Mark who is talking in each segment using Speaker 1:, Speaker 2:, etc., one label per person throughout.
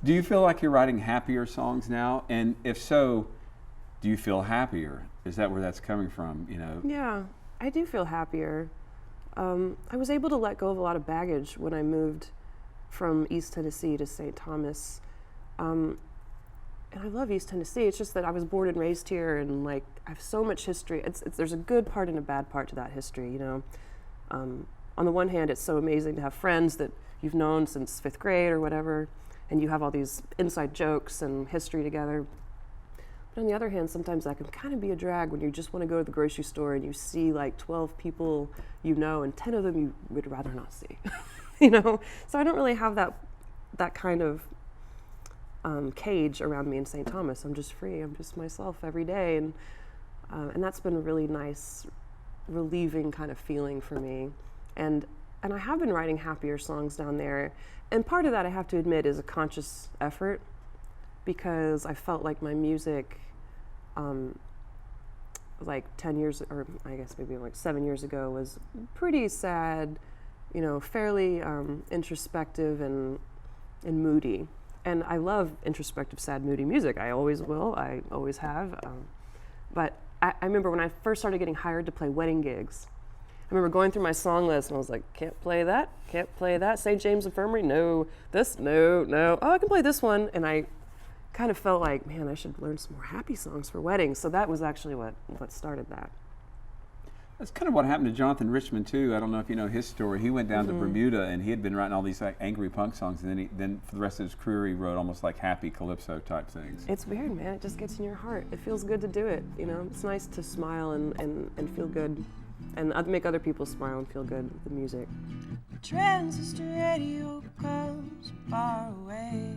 Speaker 1: Do you feel like you're writing happier songs now? And if so, do you feel happier? Is that where that's coming from, you know?
Speaker 2: Yeah, I do feel happier. I was able to let go of a lot of baggage when I moved from East Tennessee to St. Thomas. And I love East Tennessee. It's just that I was born and raised here, and like I have so much history. There's a good part and a bad part to that history, you know. On the one hand, it's so amazing to have friends that you've known since 5th grade or whatever, and you have all these inside jokes and history together. But on the other hand, sometimes that can kind of be a drag when you just want to go to the grocery store and you see like 12 people you know, and 10 of them you would rather not see, you know? So I don't really have that kind of cage around me in St. Thomas. I'm just free. I'm just myself every day, and that's been a really nice, relieving kind of feeling for me. And I have been writing happier songs down there, and part of that, I have to admit, is a conscious effort, because I felt like my music, like 10 years, or I guess maybe like 7 years ago, was pretty sad, you know, fairly introspective and moody. And I love introspective, sad, moody music. I always will. I always have. But I remember when I first started getting hired to play wedding gigs, I remember going through my song list and I was like, can't play that, can't play that. St. James Infirmary, no. This, no, no. Oh, I can play this one. And I kind of felt like, man, I should learn some more happy songs for weddings. So that was actually what started that.
Speaker 1: That's kind of what happened to Jonathan Richman too. I don't know if you know his story. He went down to Bermuda, and he had been writing all these like angry punk songs, and then for the rest of his career he wrote almost like happy calypso type things.
Speaker 2: It's weird, man. It just gets in your heart. It feels good to do it. You know, it's nice to smile and feel good, and make other people smile and feel good with the music.
Speaker 3: Transistor radio comes far away.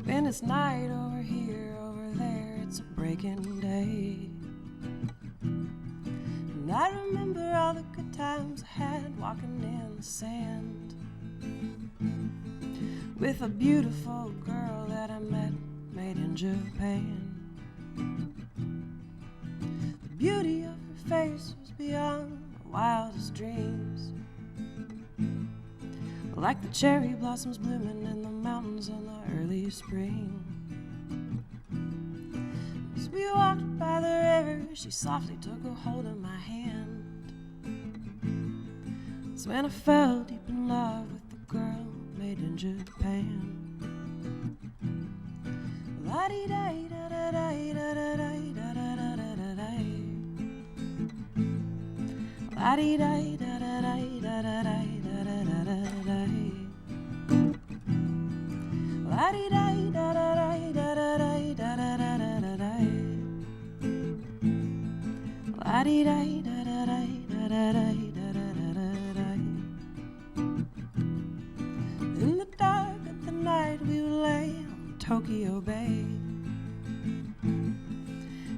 Speaker 3: When it's night over here, over there, it's a breaking day. And I remember all the good times I had walking in the sand with a beautiful girl that I met, made in Japan. The beauty of her face was beyond my wildest dreams, like the cherry blossoms blooming in the mountains in the early spring. As we walked by the river, she softly took a hold of my hand. That's when I fell deep in love with the girl made in Japan. In the dark of the night we would lay on Tokyo Bay,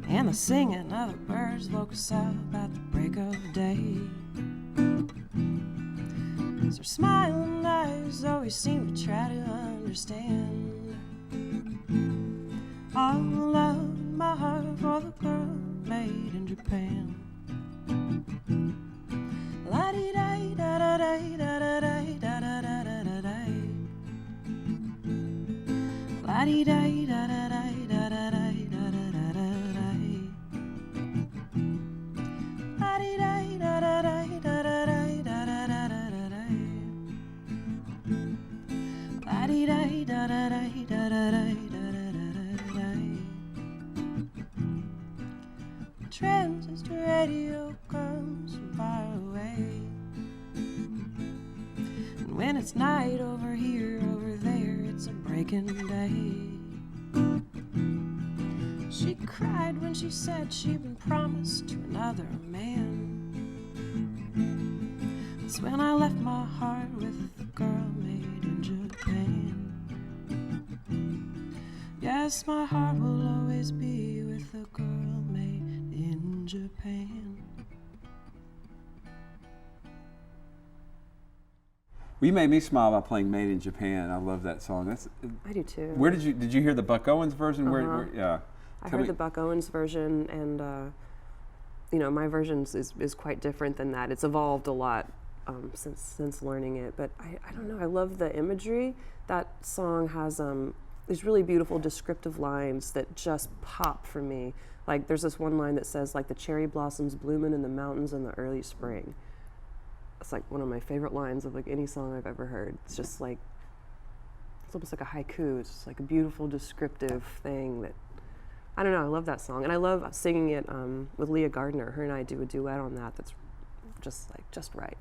Speaker 3: and the singing of the birds woke us up at the break of day. As her smiling eyes always seemed to try to understand all the love in my heart for the girl made in Japan. Transistor radio comes from far away, and when it's night over here, over there, it's a breaking day. She cried when she said she'd been promised to another man. That's when I left my heart with the girl made in Japan. Yes, my heart will always be with the girl made in Japan.
Speaker 1: Well, you made me smile by playing "Made in Japan." I love that song.
Speaker 2: I do too.
Speaker 1: Where did you hear the Buck Owens version? Where yeah.
Speaker 2: I heard the Buck Owens version, and you know, my version is quite different than that. It's evolved a lot since learning it. But I don't know. I love the imagery. That song has these really beautiful descriptive lines that just pop for me. Like there's this one line that says like the cherry blossoms blooming in the mountains in the early spring. It's like one of my favorite lines of like any song I've ever heard. It's just like, it's almost like a haiku. It's just like a beautiful descriptive thing that, I don't know, I love that song. And I love singing it with Leah Gardner. Her and I do a duet on that that's just right.